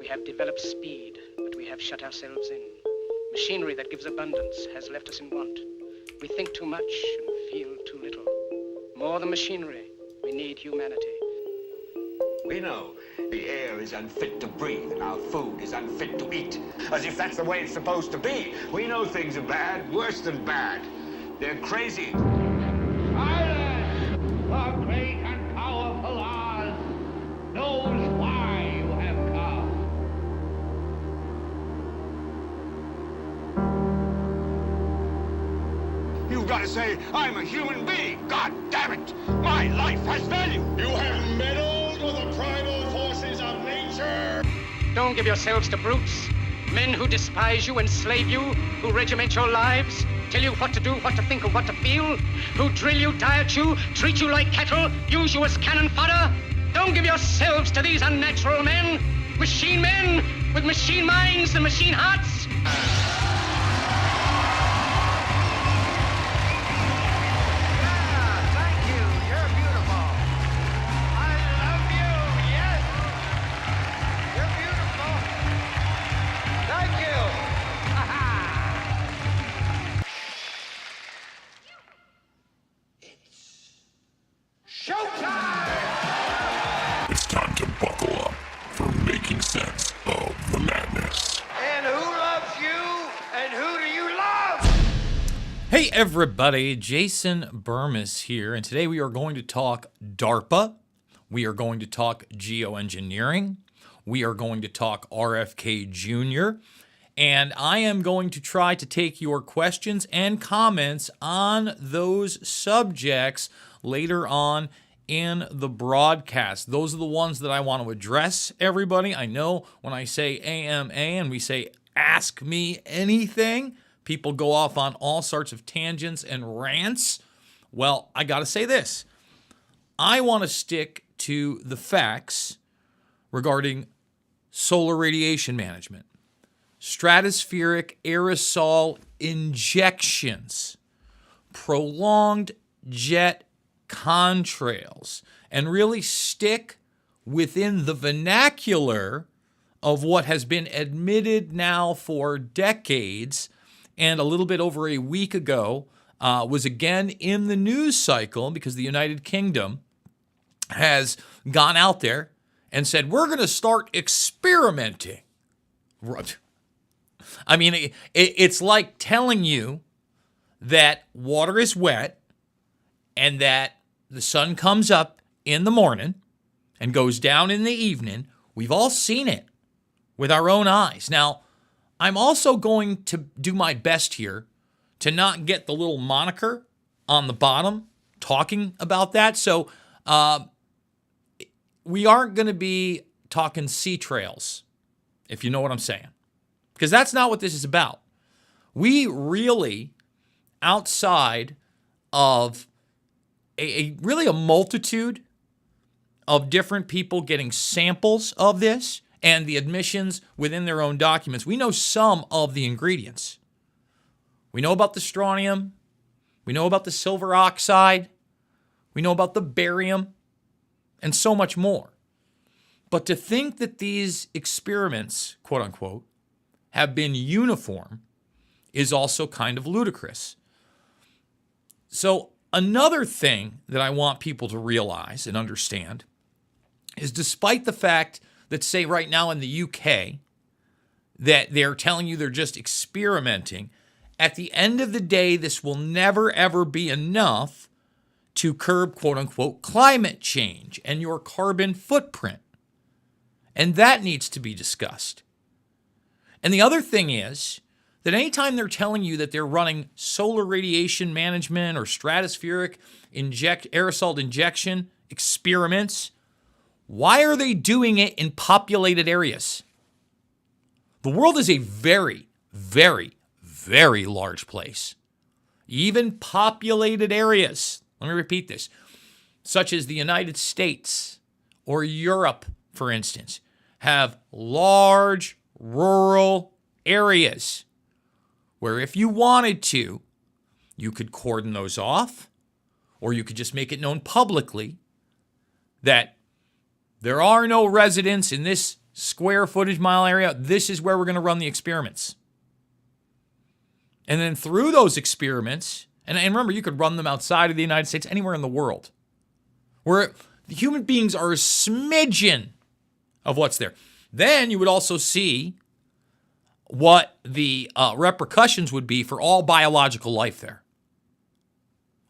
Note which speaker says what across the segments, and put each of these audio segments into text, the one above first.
Speaker 1: We have developed speed, but we have shut ourselves in. Machinery that gives abundance has left us in want. We think too much and feel too little. More than machinery, we need humanity.
Speaker 2: We know the air is unfit to breathe and our food is unfit to eat, as if that's the way it's supposed to be. We know things are bad, worse than bad. They're crazy.
Speaker 3: Silence! The great and powerful Oz knows why you have come.
Speaker 2: You've got to say, I'm a human being. God damn it! My life has value.
Speaker 4: You have meddled with the primal forces of nature.
Speaker 1: Don't give yourselves to brutes. Men who despise you, enslave you, who regiment your lives, tell you what to do, what to think, or what to feel, who drill you, diet you, treat you like cattle, use you as cannon fodder. Don't give yourselves to these unnatural men with machine minds and machine hearts.
Speaker 5: It's time to buckle up for making sense of the madness.
Speaker 3: And who loves you? And who do you love?
Speaker 6: Hey everybody, Jason Bermas here, and today we are going to talk DARPA, we are going to talk geoengineering, we are going to talk RFK Jr., and I am going to try to take your questions and comments on those subjects later on in the broadcast. Those are the ones that I want to address, everybody. I know when I say AMA and we say ask me anything, people go off on all sorts of tangents and rants. Well, I got to say this. I want to stick to the facts regarding solar radiation management, stratospheric aerosol injections, prolonged jet contrails, and really stick within the vernacular of what has been admitted now for decades, and a little bit over a week ago was again in the news cycle because the United Kingdom has gone out there and said, we're going to start experimenting. I mean, it's like telling you that water is wet and that the sun comes up in the morning and goes down in the evening. We've all seen it with our own eyes. Now, I'm also going to do my best here to not get the little moniker on the bottom talking about that. So we aren't going to be talking sea trails, if you know what I'm saying, because that's not what this is about. We really, outside of really a multitude of different people getting samples of this and the admissions within their own documents, we know some of the ingredients. We know about the strontium. We know about the silver oxide. We know about the barium and so much more. But to think that these experiments, quote unquote, have been uniform is also kind of ludicrous. So another thing that I want people to realize and understand is despite the fact that, say, right now in the UK, that they're telling you they're just experimenting, at the end of the day, this will never, ever be enough to curb, quote unquote, climate change and your carbon footprint. And that needs to be discussed. And the other thing is that anytime they're telling you that they're running solar radiation management or stratospheric aerosol injection experiments, why are they doing it in populated areas? The world is a very, very, very large place. Even populated areas, let me repeat this, such as the United States or Europe, for instance, have large rural areas where if you wanted to, you could cordon those off, or you could just make it known publicly that there are no residents in this square footage mile area, this is where we're going to run the experiments. And then through those experiments, and remember, you could run them outside of the United States, anywhere in the world, where the human beings are a smidgen of what's there. Then you would also see what the repercussions would be for all biological life there.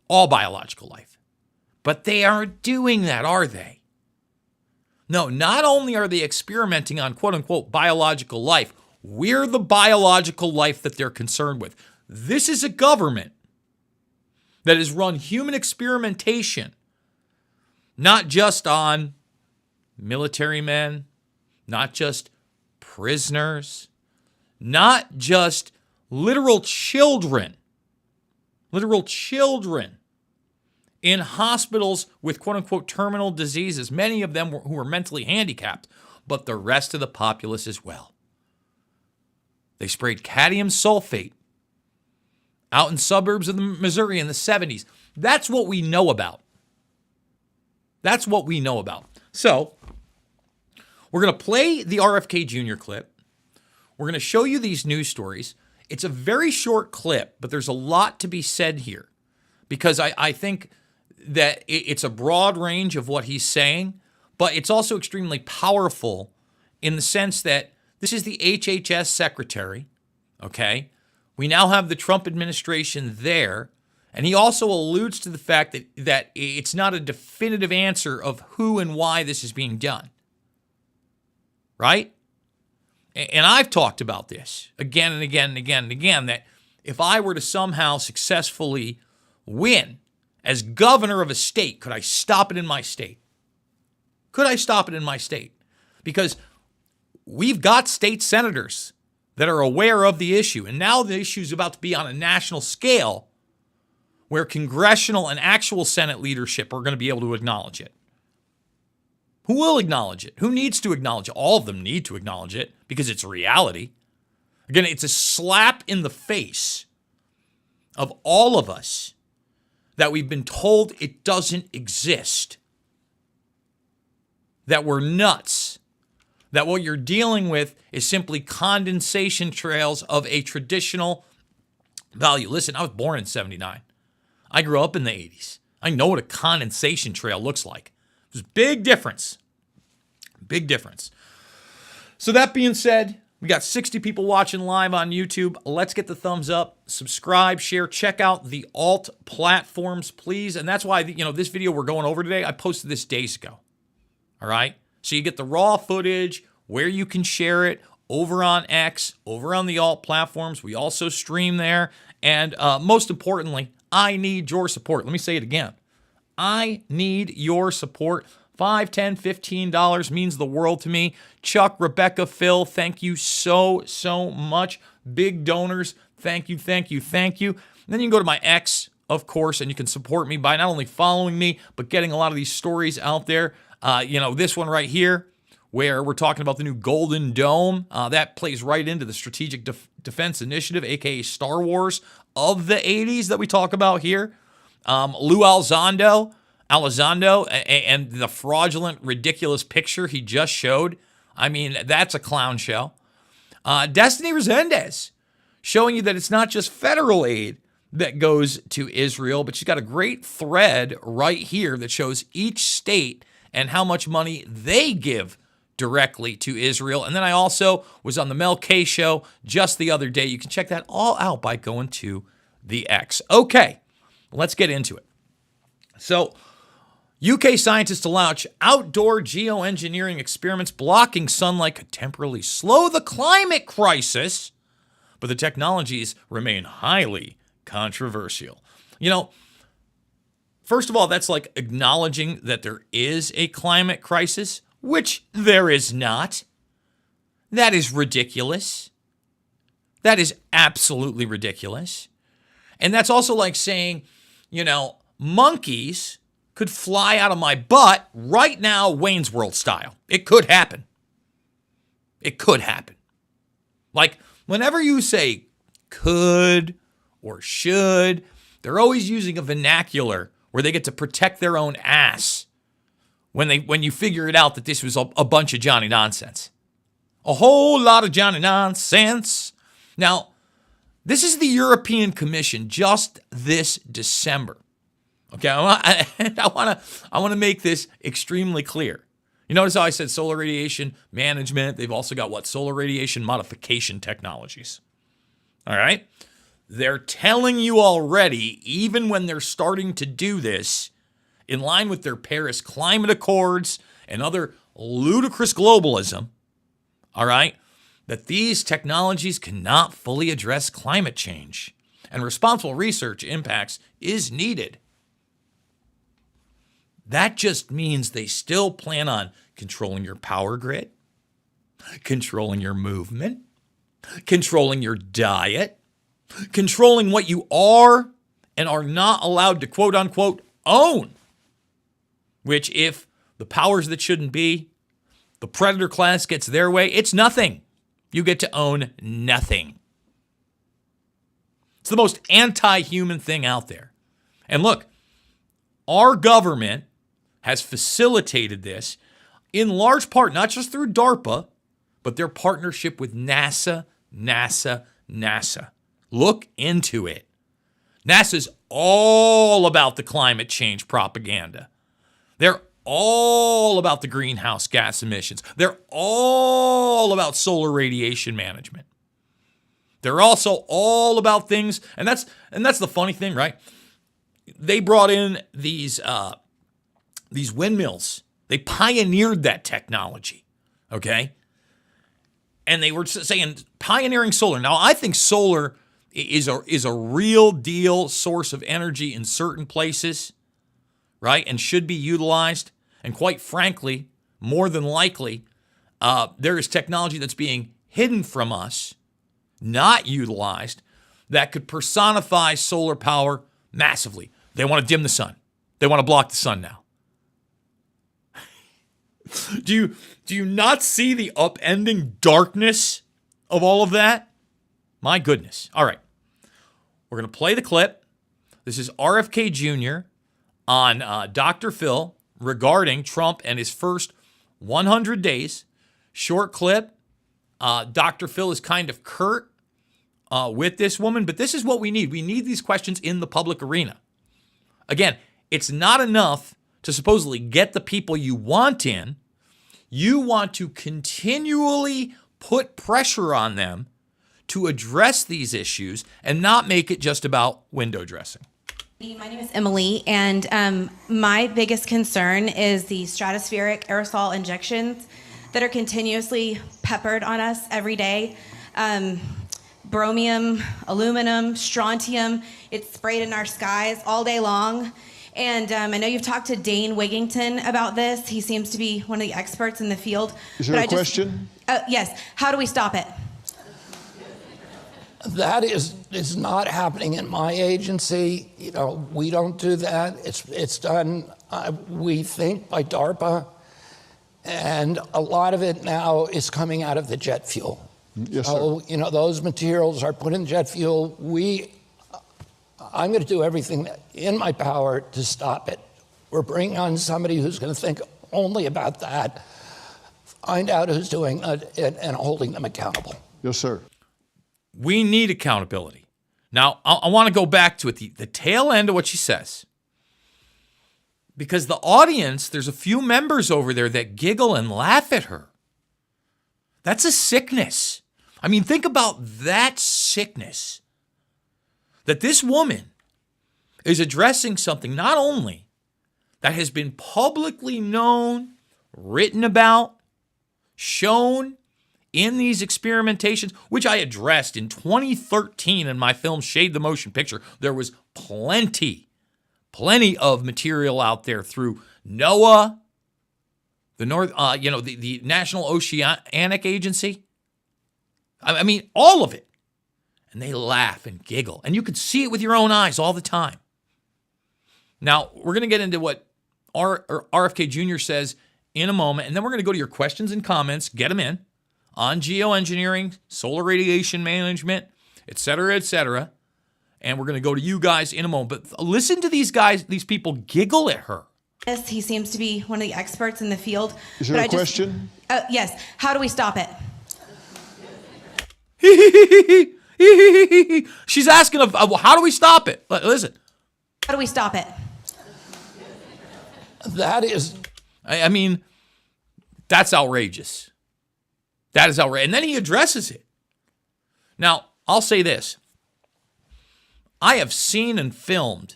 Speaker 6: All biological life. But they aren't doing that, are they? No, not only are they experimenting on quote-unquote biological life, we're the biological life that they're concerned with. This is a government that has run human experimentation, not just on military men, not just prisoners, not just literal children in hospitals with quote-unquote terminal diseases, many of them who are mentally handicapped, but the rest of the populace as well. They sprayed cadmium sulfate out in suburbs of Missouri in the 70s. That's what we know about. That's what we know about. So, we're going to play the RFK Jr. clip. We're going to show you these news stories. It's a very short clip, but there's a lot to be said here because I think that it's a broad range of what he's saying, but it's also extremely powerful in the sense that this is the HHS secretary, okay? We now have the Trump administration there, and he also alludes to the fact that it's not a definitive answer of who and why this is being done, right? And I've talked about this again and again and again and again, that if I were to somehow successfully win as governor of a state, could I stop it in my state? Could I stop it in my state? Because we've got state senators that are aware of the issue, and now the issue is about to be on a national scale where congressional and actual Senate leadership are going to be able to acknowledge it. Who will acknowledge it? Who needs to acknowledge it? All of them need to acknowledge it because it's reality. Again, it's a slap in the face of all of us that we've been told it doesn't exist, that we're nuts, that what you're dealing with is simply condensation trails of a traditional value. Listen, I was born in 79. I grew up in the 80s. I know what a condensation trail looks like. There's a big difference. Big difference. So that being said, we got 60 people watching live on YouTube. Let's get the thumbs up, subscribe, share, check out the alt platforms, please. And that's why, this video we're going over today, I posted this days ago. All right? So you get the raw footage, where you can share it, over on X, over on the alt platforms. We also stream there. And most importantly, I need your support. Let me say it again. I need your support. $5, $10, $15 means the world to me. Chuck, Rebecca, Phil, thank you so much. Big donors, thank you. And then you can go to my X, of course, and you can support me by not only following me, but getting a lot of these stories out there. This one right here, where we're talking about the new Golden Dome, that plays right into the Strategic Defense Initiative, aka Star Wars of the 80s that we talk about here. Lou Elizondo, and the fraudulent, ridiculous picture he just showed. I mean, that's a clown show. Destiny Resendez, showing you that it's not just federal aid that goes to Israel, but she's got a great thread right here that shows each state and how much money they give directly to Israel. And then I also was on the Mel K show just the other day. You can check that all out by going to the X. Okay, let's get into it. So, UK scientists to launch outdoor geoengineering experiments blocking sunlight could temporarily slow the climate crisis, but the technologies remain highly controversial. First of all, that's like acknowledging that there is a climate crisis, which there is not. That is ridiculous. That is absolutely ridiculous. And that's also like saying, monkeys could fly out of my butt right now, Wayne's World style. It could happen. It could happen. Like, whenever you say could or should, they're always using a vernacular where they get to protect their own ass when you figure it out that this was a bunch of Johnny nonsense. A whole lot of Johnny nonsense. Now, this is the European Commission just this December. Okay, I want to make this extremely clear. You notice how I said solar radiation management? They've also got what? Solar radiation modification technologies. All right? They're telling you already, even when they're starting to do this, in line with their Paris Climate Accords and other ludicrous globalism, all right, that these technologies cannot fully address climate change, and responsible research impacts is needed. That just means they still plan on controlling your power grid, controlling your movement, controlling your diet, controlling what you are and are not allowed to quote unquote own. Which, if the powers that shouldn't be, the predator class gets their way, it's nothing. You get to own nothing. It's the most anti-human thing out there. And look, our government has facilitated this in large part, not just through DARPA, but their partnership with NASA. Look into it. NASA's all about the climate change propaganda. They're all about the greenhouse gas emissions. They're all about solar radiation management. They're also all about things, and that's the funny thing, right? They brought in these windmills. They pioneered that technology, okay? And they were saying pioneering solar. Now, I think solar is a real deal source of energy in certain places, right? And should be utilized. And quite frankly, more than likely, there is technology that's being hidden from us, not utilized, that could personify solar power massively. They want to dim the sun. They want to block the sun now. Do you not see the upending darkness of all of that? My goodness. All right. We're going to play the clip. This is RFK Jr. on Dr. Phil regarding Trump and his first 100 days. Short clip. Dr. Phil is kind of curt with this woman, but this is what we need. We need these questions in the public arena. Again, it's not enough to supposedly get the people you want in. You want to continually put pressure on them to address these issues and not make it just about window dressing.
Speaker 7: My name is Emily, and my biggest concern is the stratospheric aerosol injections that are continuously peppered on us every day. Bromium, aluminum, strontium, it's sprayed in our skies all day long. And I know you've talked to Dane Wigington about this. He seems to be one of the experts in the field.
Speaker 4: Is there a question?
Speaker 7: Yes. How do we stop it?
Speaker 8: That is not happening in my agency. You know, we don't do that. It's done, we think, by DARPA. And a lot of it now is coming out of the jet fuel.
Speaker 4: Yes,
Speaker 8: so,
Speaker 4: sir.
Speaker 8: you know, those materials are put in jet fuel. I'm going to do everything in my power to stop it. We're bringing on somebody who's going to think only about that, find out who's doing it, and holding them accountable.
Speaker 4: Yes, sir.
Speaker 6: We need accountability. Now, I want to go back to it, the tail end of what she says. Because the audience, there's a few members over there that giggle and laugh at her. That's a sickness. I mean, think about that sickness. That this woman is addressing something not only that has been publicly known, written about, shown in these experimentations, which I addressed in 2013 in my film Shade the Motion Picture. There was plenty of material out there through NOAA, the National Oceanic Agency. I mean, all of it. And they laugh and giggle. And you can see it with your own eyes all the time. Now, we're going to get into what RFK Jr. says in a moment. And then we're going to go to your questions and comments, get them in, on geoengineering, solar radiation management, et cetera, and we're going to go to you guys in a moment. But listen to these guys, these people giggle at her.
Speaker 7: Yes, he seems to be one of the experts in the field.
Speaker 4: Is there a question?
Speaker 7: Yes. How do we stop it?
Speaker 6: She's asking, how do we stop it? Listen.
Speaker 7: How do we stop it?
Speaker 8: That is...
Speaker 6: I mean, that's outrageous. That is outrageous. And then he addresses it. Now, I'll say this. I have seen and filmed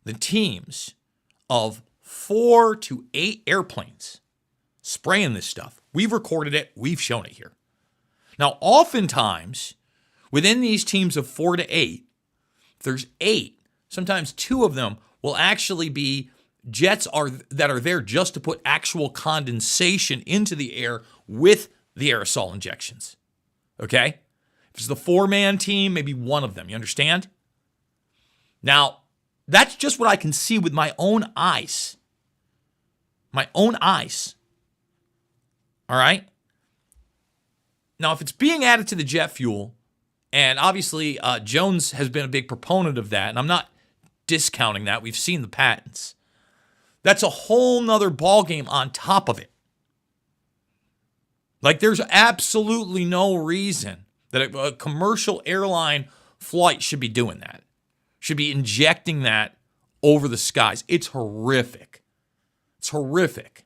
Speaker 6: the teams of 4 to 8 airplanes spraying this stuff. We've recorded it. We've shown it here. Now, oftentimes, within these teams of 4 to 8, there's 8. Sometimes 2 of them will actually be jets that are there just to put actual condensation into the air with the aerosol injections. Okay? If it's the 4-man team, maybe one of them. You understand? Now, that's just what I can see with my own eyes. My own eyes. All right? Now, if it's being added to the jet fuel, and obviously Jones has been a big proponent of that, and I'm not discounting that. We've seen the patents. That's a whole nother ballgame on top of it. Like, there's absolutely no reason that a commercial airline flight should be doing that. Should be injecting that over the skies. It's horrific. It's horrific.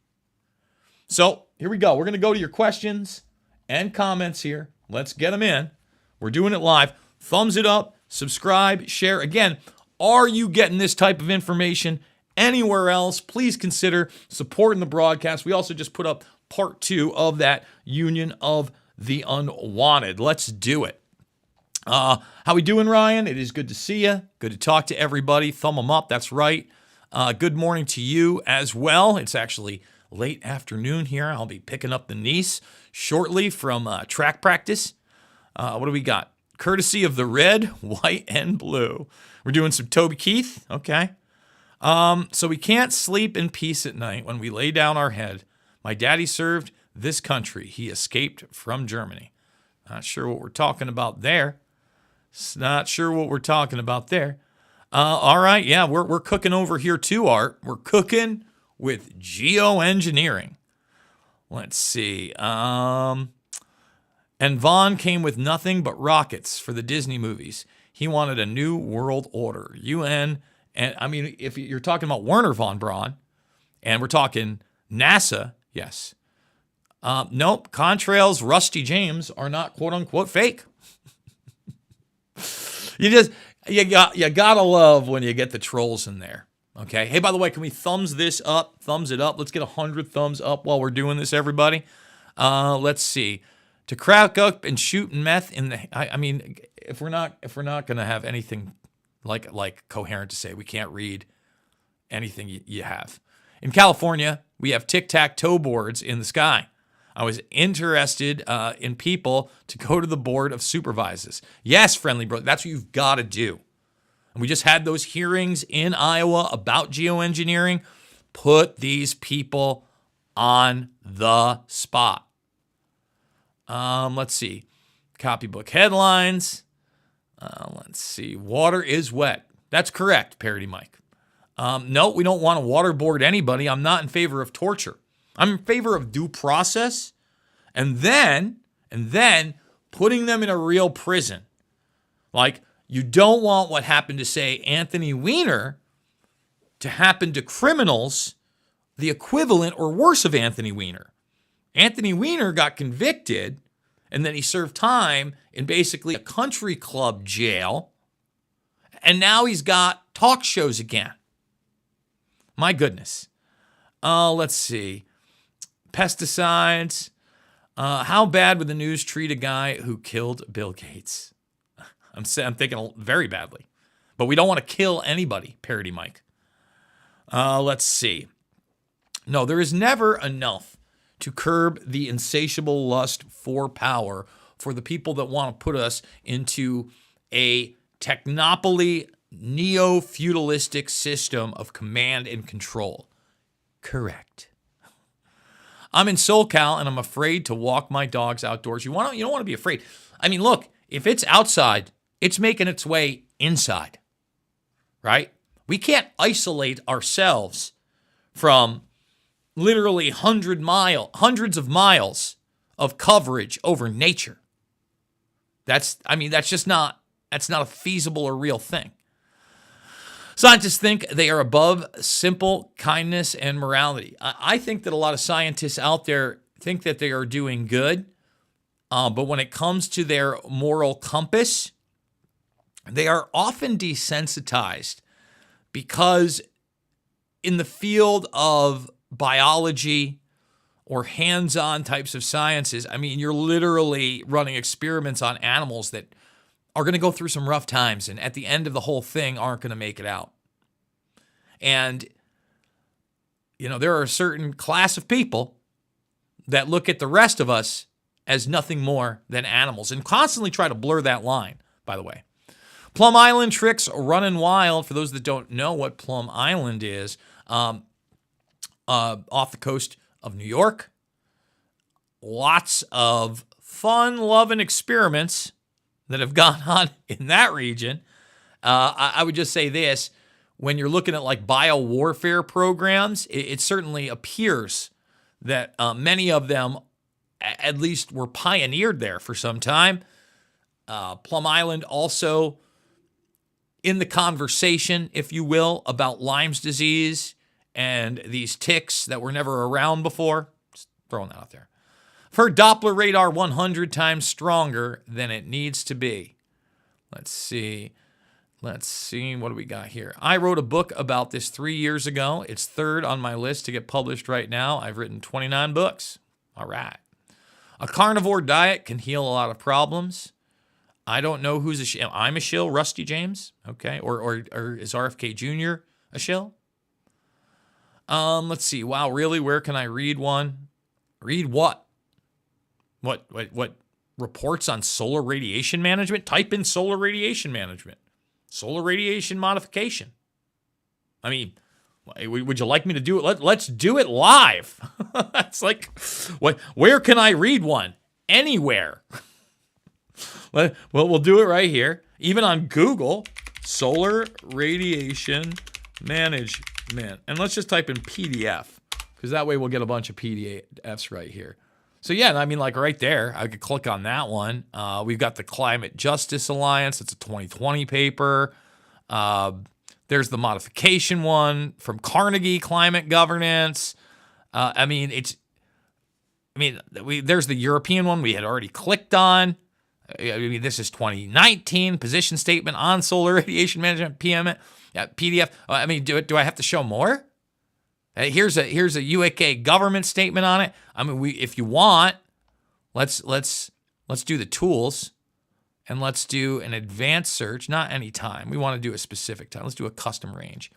Speaker 6: So, here we go. We're going to go to your questions and comments here. Let's get them in. We're doing it live. Thumbs it up, subscribe, share. Again, are you getting this type of information anywhere else? Please consider supporting the broadcast. We also just put up part 2 of that Union of the Unwanted. Let's do it. How we doing, Ryan? It is good to see you. Good to talk to everybody. Thumb them up. That's right. Good morning to you as well. It's actually late afternoon here. I'll be picking up the niece shortly from track practice. What do we got? Courtesy of the red, white, and blue. We're doing some Toby Keith. Okay. So we can't sleep in peace at night when we lay down our head. My daddy served this country. He escaped from Germany. Not sure what we're talking about there. Not sure what we're talking about there. All right. Yeah, we're cooking over here too, Art. We're cooking with geoengineering. Let's see. And Vaughn came with nothing but rockets for the Disney movies. He wanted a new world order. UN, and I mean, if you're talking about Werner von Braun, and we're talking NASA, yes. Nope, Contrails, Rusty James are not quote unquote fake. you gotta love when you get the trolls in there. Okay. Hey, by the way, can we thumbs it up? Let's get 100 thumbs up while we're doing this, everybody. Let's see. To crack up and shoot meth in the. I mean, if we're not gonna have anything like coherent to say, we can't read anything you have. In California, we have tic-tac-toe boards in the sky. I was interested in people to go to the board of supervisors. Yes, friendly bro, that's what you've got to do. And we just had those hearings in Iowa about geoengineering. Put these people on the spot. Let's see. Copybook headlines. Let's see. Water is wet. That's correct, Parody Mike. No, we don't want to waterboard anybody. I'm not in favor of torture. I'm in favor of due process and then putting them in a real prison. Like, you don't want what happened to, say, Anthony Weiner to happen to criminals the equivalent or worse of Anthony Weiner. Anthony Weiner got convicted, and then he served time in basically a country club jail, and now he's got talk shows again. My goodness. Let's see. Pesticides. How bad would the news treat a guy who killed Bill Gates? I'm thinking very badly. But we don't want to kill anybody, Parody Mike. Let's see. No, there is never enough to curb the insatiable lust for power for the people that want to put us into a technopoly, neo-feudalistic system of command and control. Correct. I'm in SoCal and I'm afraid to walk my dogs outdoors. You don't want to be afraid. I mean, look, if it's outside, it's making its way inside, right? We can't isolate ourselves from literally hundreds of miles of coverage over nature. That's just not a feasible or real thing. Scientists think they are above simple kindness and morality. I think that a lot of scientists out there think that they are doing good, but when it comes to their moral compass, they are often desensitized because in the field of biology or hands-on types of sciences, you're literally running experiments on animals that are going to go through some rough times and at the end of the whole thing aren't going to make it out. And, there are a certain class of people that look at the rest of us as nothing more than animals and constantly try to blur that line, by the way. Plum Island tricks running wild. For those that don't know what Plum Island is, off the coast of New York, lots of fun-loving experiments that have gone on in that region. I would just say this. When you're looking at like biowarfare programs, it certainly appears that many of them at least were pioneered there for some time. Plum Island also in the conversation, if you will, about Lyme's disease and these ticks that were never around before. Just throwing that out there. I've heard Doppler radar 100 times stronger than it needs to be. Let's see. What do we got here? I wrote a book about this 3 years ago. It's third on my list to get published right now. I've written 29 books. All right. A carnivore diet can heal a lot of problems. I don't know who's a shill. I'm a shill, Rusty James. Okay. Or is RFK Jr. a shill? Let's see. Wow, really? Where can I read one? Read what? What reports on solar radiation management? Type in solar radiation management. Solar radiation modification. Would you like me to do it? Let's do it live. It's like, where can I read one? Anywhere. Well, we'll do it right here. Even on Google, solar radiation management. And let's just type in PDF, because that way we'll get a bunch of PDFs right here. So yeah, like right there, I could click on that one. We've got the Climate Justice Alliance. It's a 2020 paper. There's the modification one from Carnegie Climate Governance. There's the European one we had already clicked on. This is 2019 position statement on solar radiation management PDF. Do I have to show more? Here's a UK government statement on it. If you want, let's do the tools, and let's do an advanced search. Not any time. We want to do a specific time. Let's do a custom range.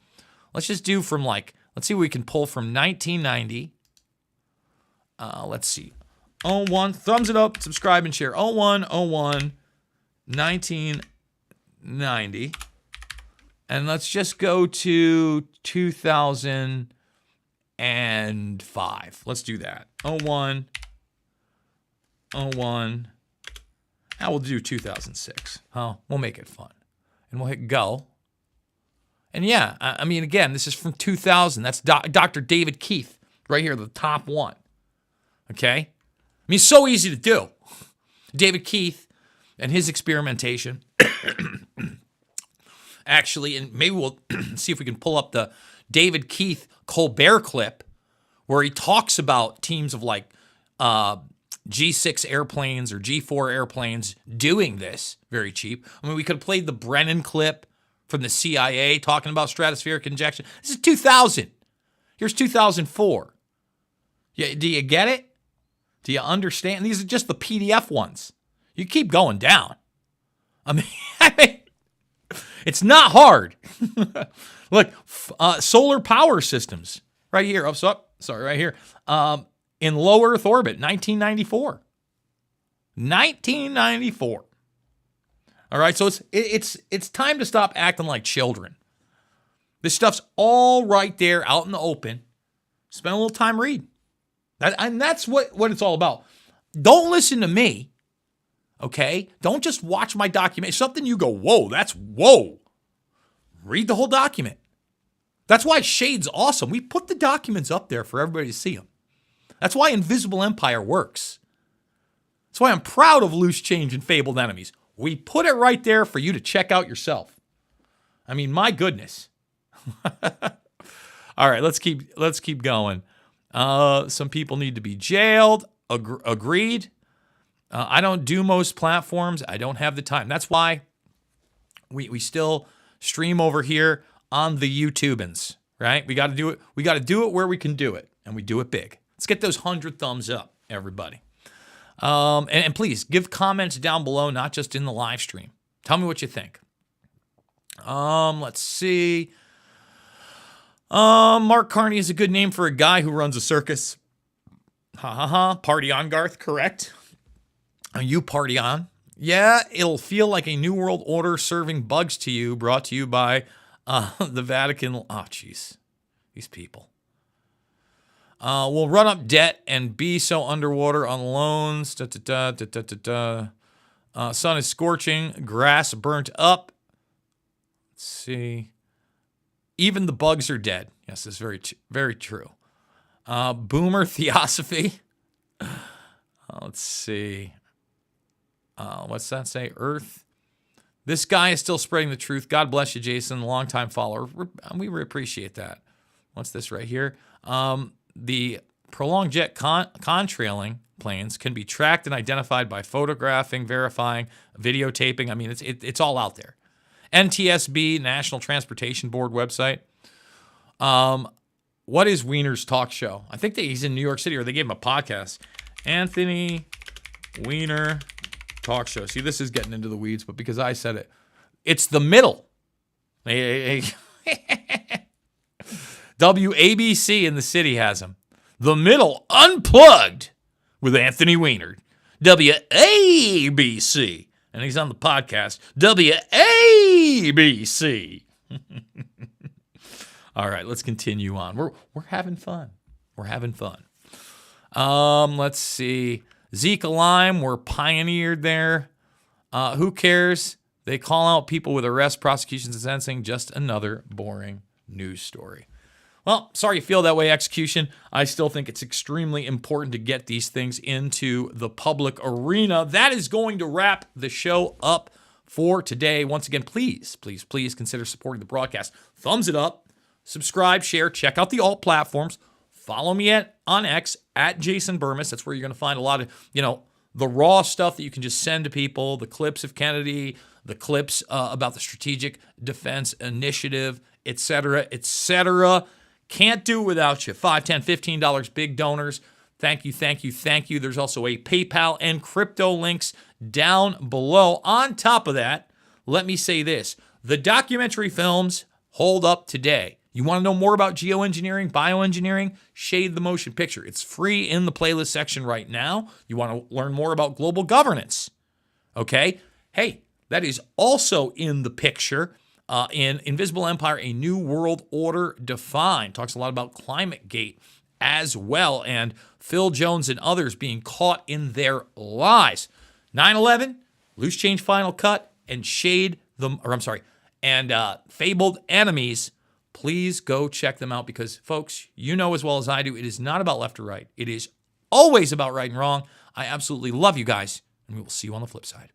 Speaker 6: Let's just do from let's see what we can pull from 1990. Let's see. 01, thumbs it up, subscribe and share. 01, 1990. And let's just go to 2005. Let's do that. 01. And we'll do 2006. We'll make it fun. And we'll hit go. And yeah, again, this is from 2000. That's Dr. David Keith right here, the top one. Okay? So easy to do. David Keith and his experimentation. Actually, and maybe we'll see if we can pull up the David Keith Colbert clip where he talks about teams of G6 airplanes or G4 airplanes doing this very cheap. We could have played the Brennan clip from the CIA talking about stratospheric injection. This is 2000. Here's 2004. Yeah, do you get it? Do you understand? These are just the PDF ones. You keep going down. It's not hard. Look, solar power systems right here. Right here. In low Earth orbit, 1994. 1994. All right, so it's time to stop acting like children. This stuff's all right there out in the open. Spend a little time reading. And that's what it's all about. Don't listen to me, okay? Don't just watch my document. Something you go, whoa, that's whoa. Read the whole document. That's why Shade's awesome. We put the documents up there for everybody to see them. That's why Invisible Empire works. That's why I'm proud of Loose Change and Fabled Enemies. We put it right there for you to check out yourself. I mean, my goodness. All right, let's keep going. Some people need to be jailed. Agreed. I don't do most platforms. I don't have the time. That's why we still stream over here on the YouTubans, right? We got to do it. We got to do it where we can do it, and we do it big. Let's get those 100 thumbs up, everybody. And please give comments down below, not just in the live stream. Tell me what you think. Let's see. Mark Carney is a good name for a guy who runs a circus. Party on, Garth, correct. You party on. Yeah, it'll feel like a new world order serving bugs to you, brought to you by the Vatican. Oh, jeez. These people. We'll run up debt and be so underwater on loans. Sun is scorching. Grass burnt up. Let's see. Even the bugs are dead. Yes, it's very, very true. Boomer theosophy. Let's see. What's that say? Earth. This guy is still spreading the truth. God bless you, Jason. Longtime follower. We appreciate that. What's this right here? The prolonged jet contrailing planes can be tracked and identified by photographing, verifying, videotaping. I mean, it's all out there. NTSB, National Transportation Board website. What is Wiener's talk show? I think that he's in New York City, or they gave him a podcast. Anthony Weiner talk show. See, this is getting into the weeds, but because I said it, it's the middle. WABC in the city has him. The Middle Unplugged with Anthony Weiner. WABC. And he's on the podcast. WABC. All right, let's continue on. We're having fun. We're having fun. Let's see. Zeke Lime were pioneered there. Who cares? They call out people with arrest, prosecutions, and sentencing. Just another boring news story. Well, sorry you feel that way, Execution. I still think it's extremely important to get these things into the public arena. That is going to wrap the show up for today. Once again, please consider supporting the broadcast. Thumbs it up, subscribe, share, check out the alt platforms. Follow me on X at Jason Bermas. That's where you're going to find a lot of, the raw stuff that you can just send to people, the clips of Kennedy, the clips about the Strategic Defense Initiative, etc., etc. Can't do it without you. $5, $10, $15 big donors. Thank you. There's also a PayPal and crypto links down below. On top of that, let me say this. The documentary films hold up today. You want to know more about geoengineering, bioengineering? Shade the Motion Picture. It's free in the playlist section right now. You want to learn more about global governance? Okay. Hey, that is also in the picture. In Invisible Empire, A New World Order Defined. Talks a lot about ClimateGate as well, and Phil Jones and others being caught in their lies. 9/11, Loose Change Final Cut, and Fabled Enemies. Please go check them out because, folks, you know as well as I do, it is not about left or right. It is always about right and wrong. I absolutely love you guys, and we will see you on the flip side.